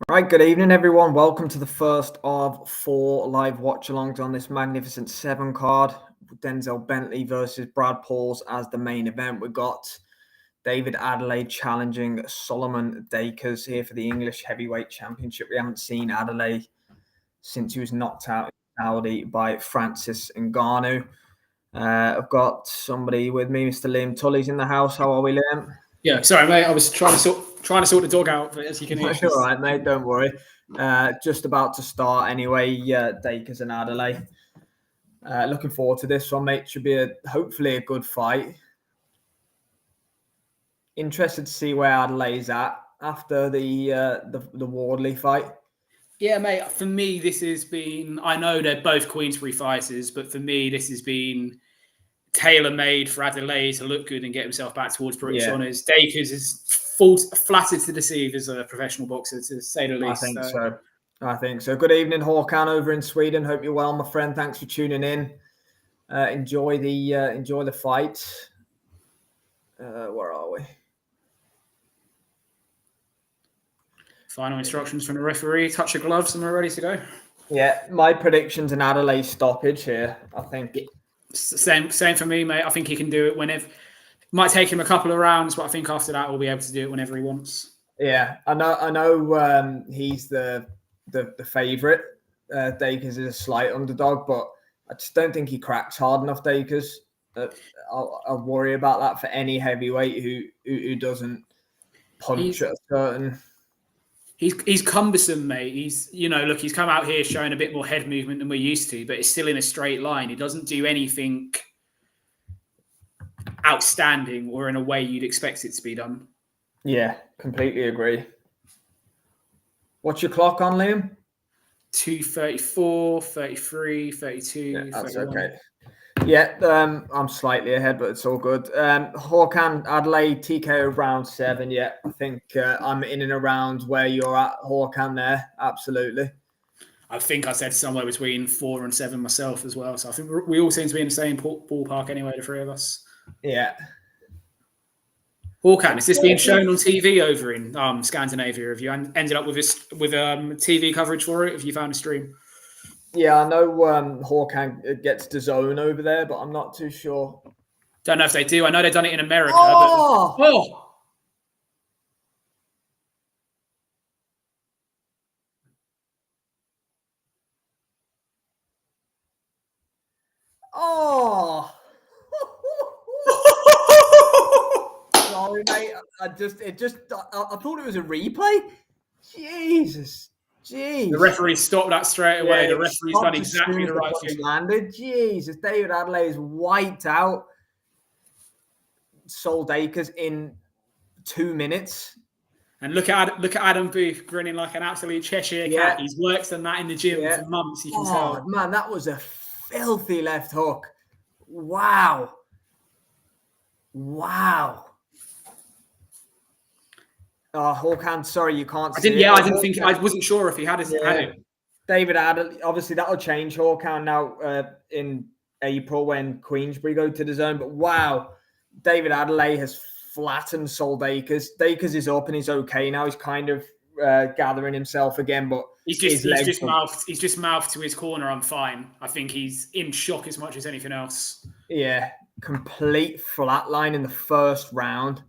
Right, good evening, everyone. Welcome to the first of 4 live watch-alongs on this magnificent 7 card. Denzel Bentley versus Brad Pauls as the main event. We've got David Adeleye challenging Solomon Dacres here for the English Heavyweight Championship. We haven't seen Adeleye since he was knocked out in Saudi by Francis Ngannou. I've got somebody with me, Mr. Liam Tully's in the house. How are we, Liam? Yeah, sorry, mate. I was trying to sort the dog out, but as you can hear, That's all right, mate. Don't worry. Just about to start anyway. Dacres and Adeleye. Looking forward to this one, mate. Should be hopefully a good fight. Interested to see where Adeley's at after the Wardley fight. Yeah, mate. For me, this has been. I know they're both Queensberry fighters, but for me, this has been tailor-made for Adeleye to look good and get himself back towards British honours. Dacres is flattered to deceive as a professional boxer, to say the least. I think so. Good evening, Håkan over in Sweden. Hope you're well, my friend. Thanks for tuning in. Enjoy the fight. Where are we? Final instructions from the referee. Touch your gloves and we're ready to go. Yeah, my prediction's an Adeleye stoppage here, I think. Same for me, mate. I think he can do it whenever. It might take him a couple of rounds, but I think after that we'll be able to do it whenever he wants. Yeah, I know. He's the favourite. Dacres is a slight underdog, but I just don't think he cracks hard enough. Dacres. I'll worry about that for any heavyweight who doesn't punch at a certain. He's cumbersome, mate. He's come out here showing a bit more head movement than we're used to, but it's still in a straight line. He doesn't do anything outstanding or in a way you'd expect it to be done. Yeah, completely agree. What's your clock on, Liam? 2:34, 33, 32. Yeah, that's 31. okay. Yeah, I'm slightly ahead, but it's all good. Håkan, Adeleye, TKO round 7. Yeah, I think I'm in and around where you're at, Håkan, there. Absolutely. I think I said somewhere between 4 and 7 myself as well. So I think we all seem to be in the same ballpark anyway, the three of us. Yeah. Håkan, is this being shown on TV over in Scandinavia? Have you ended up with TV coverage for it? Have you found a stream? Yeah, I know Håkan gets the zone over there, but I'm not too sure. Don't know if they do. I know they've done it in America. Oh! Oh! Sorry, mate. I thought it was a replay. Jesus. Jeez. The referee stopped that straight away. Yeah, the referee's done exactly the right thing. Landed. Jesus. David Adeleye is wiped out. Sol Dacres in 2 minutes. And look at Adam Booth grinning like an absolute Cheshire cat. He's worked on that in the gym for months, you can tell. Man, that was a filthy left hook. Wow. Oh, Håkan, sorry, you can't see it. I wasn't sure if he had it. David Adeleye, obviously that'll change Håkan now in April when Queensberry go to the zone. But wow, David Adeleye has flattened Sol Dacres. Dacres is up and he's okay now. He's kind of gathering himself again, but he's just mouthed to his corner. I'm fine. I think he's in shock as much as anything else. Yeah, complete flatline in the first round.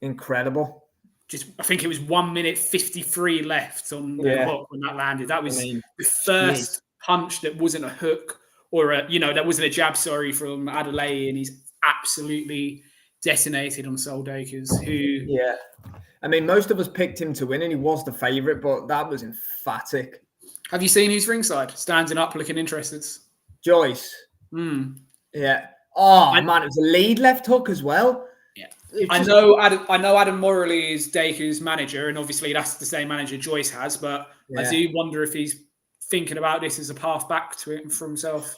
Incredible. I think it was 1 minute 53 left on the clock when that landed. That was the first punch that wasn't a hook or that wasn't a jab, from Adeleye, and he's absolutely detonated on Sol Dacres, I mean, most of us picked him to win and he was the favourite, but that was emphatic. Have you seen who's ringside? Standing up, looking interested. Joyce. Yeah. Oh, man, it was a lead left hook as well. I know Adam Morley is Dacres' manager, and obviously that's the same manager Joyce has, but I do wonder if he's thinking about this as a path back to it for himself.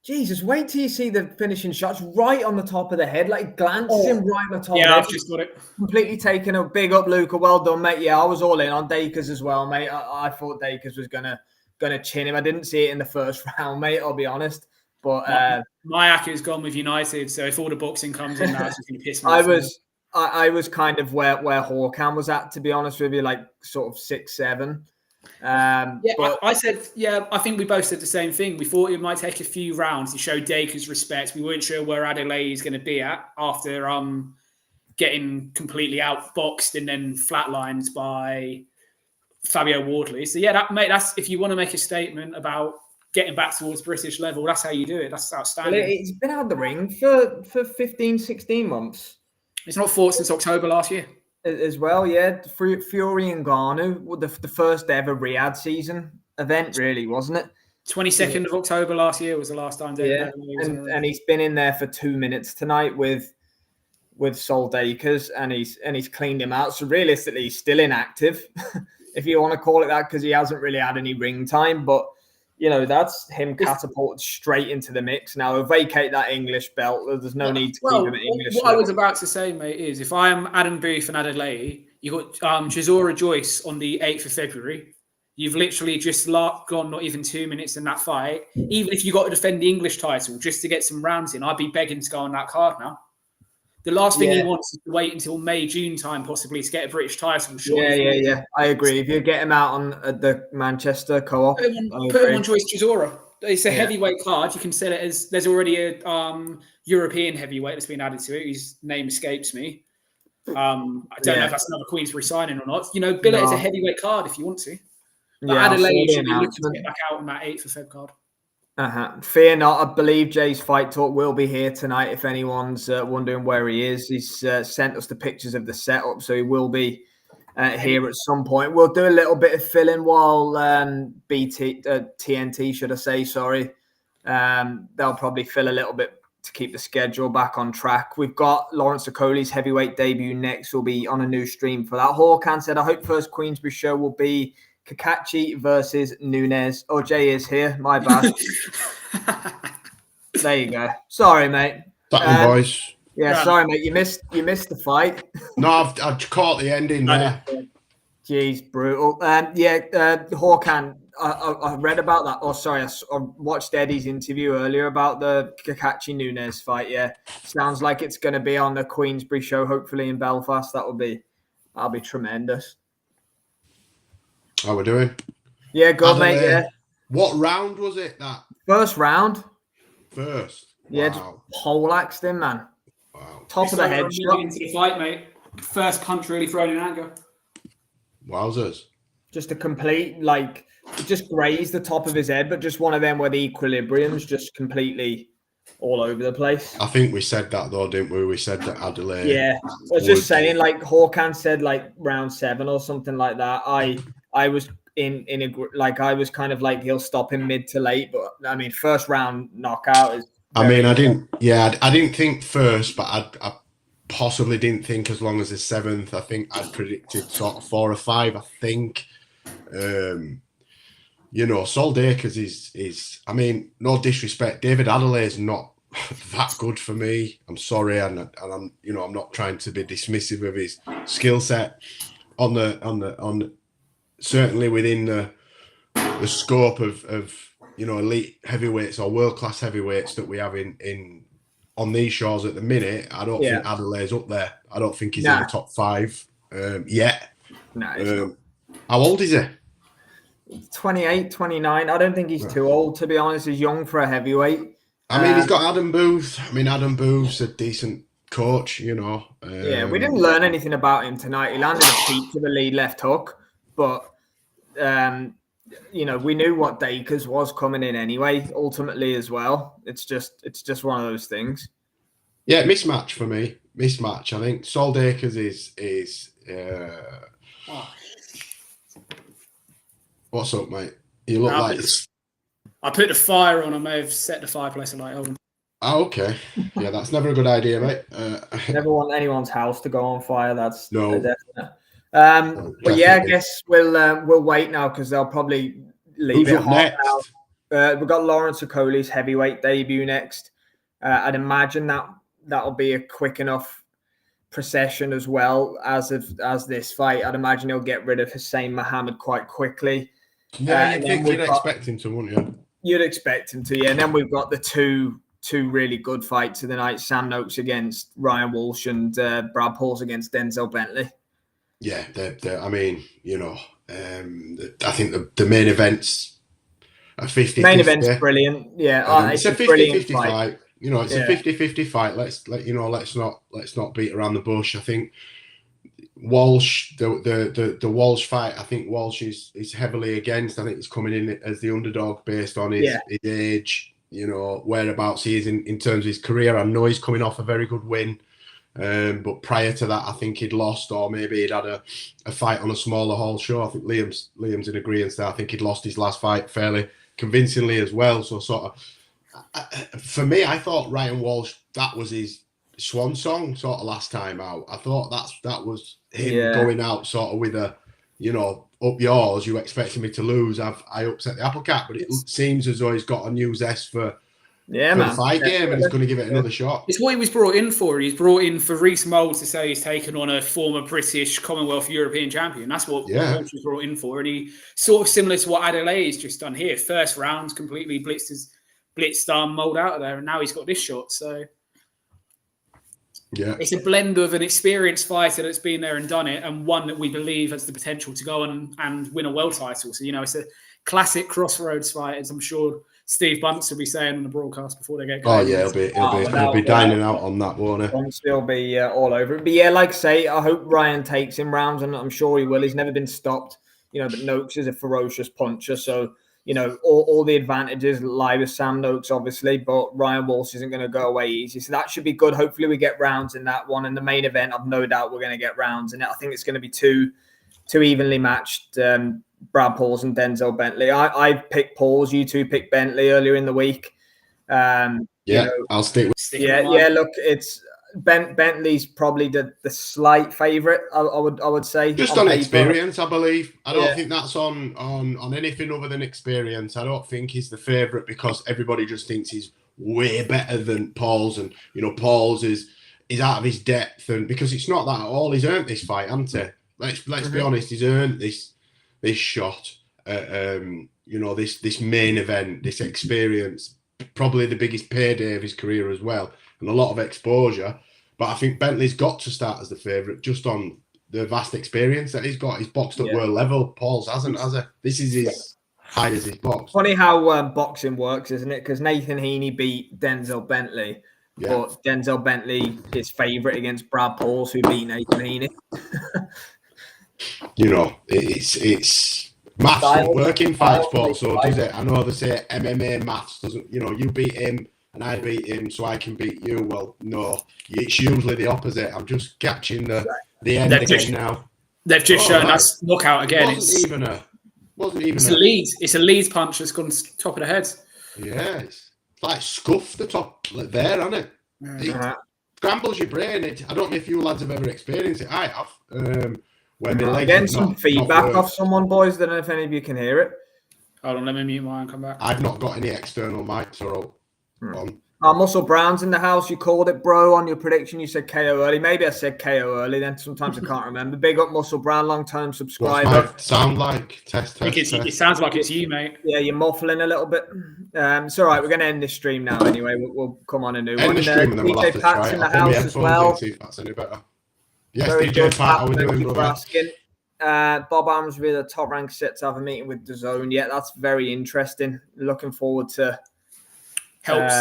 Jesus, wait till you see the finishing shots right on the top of the head, like glances him right on the top of the head. I've just got it. Completely taken a big up, Luca. Well done, mate. Yeah, I was all in on Dacres as well, mate. I thought Dacres was gonna chin him. I didn't see it in the first round, mate, I'll be honest. But my Aku's gone with United, so if all the boxing comes in now, it's just going to piss me off. I was kind of where Hawkan was at, to be honest with you, like sort of 6-7. But I said, I think we both said the same thing. We thought it might take a few rounds to show Dacres respect. We weren't sure where Adeleye is going to be at after getting completely outboxed and then flatlined by Fabio Wardley. So that's if you want to make a statement about getting back towards British level, that's how you do it. That's outstanding. Well, it's been out of the ring for 15, 16 months. It's not fought since October last year. As well, yeah. Fury and Ngannou, the first ever Riyadh season event, really, wasn't it? 22nd of October last year was the last time David Adeleye was and he's been in there for 2 minutes tonight with Sol Dacres, and he's cleaned him out. So realistically, he's still inactive, if you want to call it that, because he hasn't really had any ring time. But that's him catapulted straight into the mix. Now, vacate that English belt. There's no need to keep him at English. What I was about to say, mate, is if I'm Adam Booth and Adeleye, you got Chisora Joyce on the 8th of February. You've literally just gone not even 2 minutes in that fight. Even if you got to defend the English title just to get some rounds in, I'd be begging to go on that card now. The last thing he wants is to wait until May, June time, possibly, to get a British title. Yeah. I agree. If you get him out on the Manchester co-op, put him on Joyce Chisora. It's a heavyweight card. You can sell it as there's already a European heavyweight that's been added to it. His name escapes me. I don't know if that's another Queensbury signing or not. Bill it as a heavyweight card if you want to. But Adeleye should be looking to get back out on that 8th of Feb card. Fear not. I believe Jay's Fight Talk will be here tonight. If anyone's wondering where he is, he's sent us the pictures of the setup, so he will be here at some point. We'll do a little bit of filling while TNT, should I say? Sorry, they'll probably fill a little bit to keep the schedule back on track. We've got Lawrence Okolie's heavyweight debut next. We'll be on a new stream for that. Hawkan said, "I hope first Queensbury show will be Kakachi versus Nunes." Oh, Jay is here. My bad. There you go. Sorry, mate. Boys. Yeah, sorry, mate. You missed the fight. No, I've caught the ending there. Jeez, brutal. Hawkan. I read about that. Oh, sorry. I watched Eddie's interview earlier about the Kakachi Nunes fight. Yeah, sounds like it's going to be on the Queensbury show, hopefully in Belfast. That'll be tremendous. How we doing? Yeah, good, mate. Yeah. What round was it? That first round. First. Yeah, just poleaxed him, man. Wow. Top of the head. Into the fight, mate. First punch really thrown in anger. Wowzers. Just a complete, just grazed the top of his head, but just one of them where the equilibrium's just completely all over the place. I think we said that though, didn't we? We said that Adeleye. Yeah, I was just saying, Hawkan said, round 7 or something like that. I was I was kind of like, he'll stop him mid to late, but I mean, first round knockout is. I didn't think first, but I possibly didn't think as long as the 7th. I think I'd predicted sort of 4 or 5. I think, Sol Dacres is. I mean, no disrespect, David Adeleye is not that good for me. I'm sorry, and I'm I'm not trying to be dismissive of his skill set on certainly within the scope of elite heavyweights or world class heavyweights that we have in on these shores at the minute. I don't think Adelaye's up there. I don't think he's in the top 5 yet. No. How old is he? 28, 29. I don't think he's too old, to be honest. He's young for a heavyweight. I mean, he's got Adam Booth. I mean, Adam Booth's a decent coach, we didn't learn anything about him tonight. He landed a peak to the lead left hook, but we knew what Dacres was coming in anyway, ultimately as well. It's just one of those things. Yeah, mismatch for me. Mismatch. I think Sol Dacres is What's up, mate? You look like I put the fire on. I may have set the fireplace alight. Hold on. Oh, okay. Yeah, that's never a good idea, mate. Never want anyone's house to go on fire. That's no. Definite. But yeah, I guess we'll wait now because they'll probably leave it hot now. We've got Lawrence Okolie's heavyweight debut next. I'd imagine that'll be a quick enough procession as well as this fight. I'd imagine he'll get rid of Hussein Muhammad quite quickly. Yeah, you'd expect him to, wouldn't you? You'd expect him to, yeah. And then we've got the two two really good fights of the night. Sam Noakes against Ryan Walsh and Brad Pauls against Denzel Bentley. Yeah, I mean, I think the main events are 50-50. Main event's brilliant. Yeah, it's a 50-50 fight. It's a 50-50 fight. Let's not beat around the bush. I think Walsh, the Walsh fight, I think Walsh is heavily against. I think he's coming in as the underdog based on his age, whereabouts he is in terms of his career. I know he's coming off a very good win. But prior to that, I think he'd lost, or maybe he'd had a fight on a smaller hall show. I think Liam's in agreement there. I think he'd lost his last fight fairly convincingly as well. So sort of, for me, I thought Ryan Walsh, that was his swan song sort of last time out. I thought that was him going out sort of with a, up yours, you expected me to lose. I upset the apple cart, but it seems as though he's got a new zest for the fight game, and he's going to give it another shot. It's what he was brought in for. He's brought in for Reece Mould to say he's taken on a former British Commonwealth European champion. That's what Walsh was brought in for. And he sort of similar to what Adeleye has just done here. First round, completely blitzed Mould out of there, and now he's got this shot. So it's a blend of an experienced fighter that's been there and done it, and one that we believe has the potential to go on and win a world title. So, it's a classic crossroads fight, as I'm sure Steve Bunce will be saying on the broadcast before they get going. Oh yeah, he'll be dining out on that, won't he? Bunce will be all over it. But yeah, like I say, I hope Ryan takes him rounds, and I'm sure he will. He's never been stopped. But Noakes is a ferocious puncher, so all the advantages lie with Sam Noakes, obviously, but Ryan Walsh isn't going to go away easy, so that should be good. Hopefully, we get rounds in that one. And the main event, I've no doubt we're going to get rounds in it. I think it's going to be two evenly matched. Brad Pauls and Denzel Bentley. I picked Pauls. You two picked Bentley earlier in the week. I'll stick with. Look, it's Bentley's probably the slight favourite. I would say just on experience, I believe. I don't think that's on anything other than experience. I don't think he's the favourite because everybody just thinks he's way better than Pauls, and Pauls is out of his depth, and because it's not that at all. He's earned this fight, hasn't he? Let's be honest. He's earned this shot at this main event, this experience, probably the biggest payday of his career as well, and a lot of exposure. But I think Bentley's got to start as the favourite just on the vast experience that he's got. He's boxed at world level. Pauls hasn't, has he? This is his high as he's boxed. Funny how boxing works, isn't it? Because Nathan Heaney beat Denzel Bentley, but Denzel Bentley is favourite against Brad Pauls, who beat Nathan Heaney. It's maths don't work in fight sports, so does it? I know they say MMA maths doesn't. You beat him and I beat him, so I can beat you. Well, no, it's usually the opposite. I'm just catching the end again now. They've just shown us knockout again. It's a lead punch that's gone top of the head. Yeah, it's like scuffed the top there, hasn't it? It scrambles your brain. I don't know if you lads have ever experienced it. I have. Getting some feedback off someone, boys. I don't know if any of you can hear it. Hold on, let me mute mine and come back. I've not got any external mics on. Muscle Brown's in the house. You called it, bro, on your prediction. You said KO early. Maybe I said KO early. Then sometimes I can't remember. Big up Muscle Brown, long-term subscriber. What's my sound like? Test. It sounds like it's you, mate. Yeah, you're muffling a little bit. It's all right. We're going to end this stream now anyway. We'll come on a new one. The stream and then we'll have to Pat's in the house as well. See if that's any better. Yes, Very DJ good, Pat, how are we doing, brother? Asking. Bob Arms with a top rank set to have a meeting with DAZN. Yeah, that's very interesting. Looking forward to helps.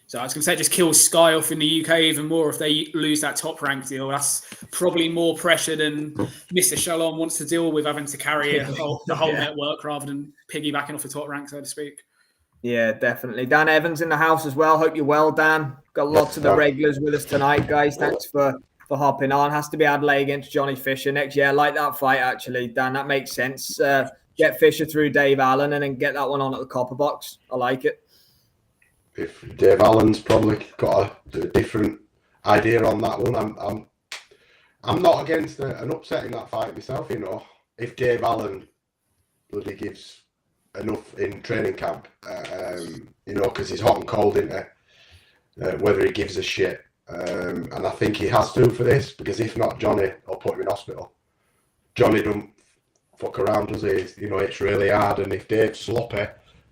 So I was going to say, just kills Sky off in the UK even more if they lose that top rank deal. That's probably more pressure than Mr. Shalom wants to deal with, having to carry the whole network rather than piggybacking off the top rank, so to speak. Yeah, definitely. Dan Evans in the house as well. Hope you're well, Dan. Got lots of the regulars with us tonight, guys. Thanks for hopping on. Has to be Adeleye against Johnny Fisher next year. I like that fight, actually, Dan. That makes sense. Get Fisher through Dave Allen and then get that one on at the copper box. I like it. If Dave Allen's probably got a different idea on that one. I'm not against an upset in that fight myself, If Dave Allen bloody gives enough in training camp, because he's hot and cold, isn't he? Whether he gives a shit. And I think he has to for this, because if not, Johnny will put him in hospital. Johnny don't fuck around, does he? It's really hard. And if Dave's sloppy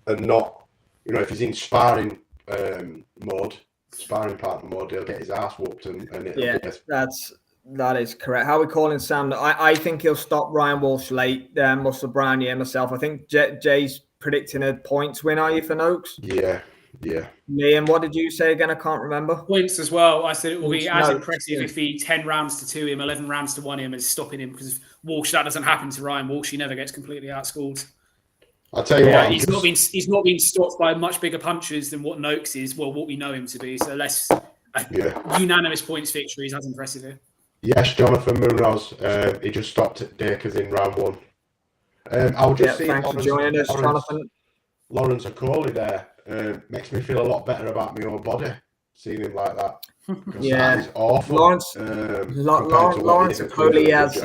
and not, if he's in sparring mode, sparring partner mode, he'll get his ass whooped, and that is correct. How are we calling Sam? I think he'll stop Ryan Walsh late. Muscle Brown, myself. I think Jay's predicting a points win. Are you for Noakes? Yeah. Liam, what did you say again? I can't remember. Points as well. I said it will be as impressive if he 10 rounds to 2 him, 11 rounds to 1 him, and stopping him, because Walsh, that doesn't happen to Ryan Walsh. He never gets completely outschooled. I'll tell you what. He's not been stopped by much bigger punches than what Noakes is. Well, what we know him to be. So unanimous points victory is as impressive here. Yes, Jonathan Munros. He just stopped at Dacres in round 1. I'll just see. Thanks for joining us, Jonathan. Lawrence Okoli there makes me feel a lot better about my own body, seeing him like that. Yeah, that is awful. Lawrence Okoli has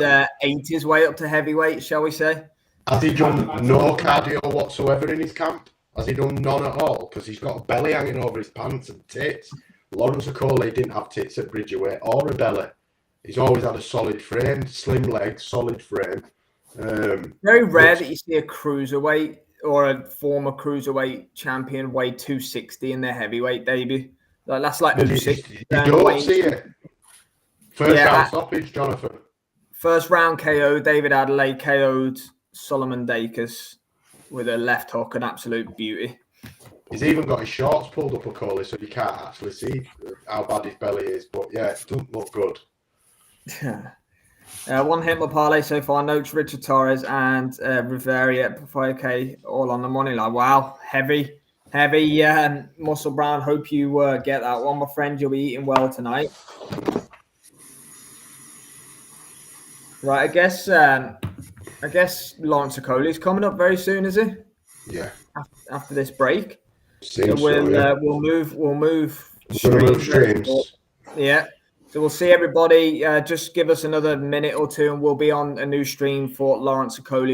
ate his way up to heavyweight, shall we say? Has he done no cardio whatsoever in his camp? Has he done none at all? Because he's got a belly hanging over his pants and tits. Lawrence Okoli didn't have tits at Bridgerweight or a belly. He's always had a solid frame, slim legs, solid frame. Very rare that you see a cruiserweight or a former cruiserweight champion weigh 260 in their heavyweight debut. That's like Usyk. You don't see it. First round stoppage, Jonathan. First round KO. David Adeleye KO'd Solomon Dacres with a left hook, an absolute beauty. He's even got his shorts pulled up a collar, so you can't actually see how bad his belly is. But yeah, it doesn't look good. One Hitler parlay so far. Noakes, Richard Torres, and Rivera at 5K, all on the money line. Wow, heavy. Muscle Brown, hope you get that one, my friend. You'll be eating well tonight. Right, I guess Lawrence Okoli's coming up very soon, is he? Yeah. After this break, we'll move streams. Yeah. So we'll see everybody. Just give us another minute or two, and we'll be on a new stream for Lawrence Okoli.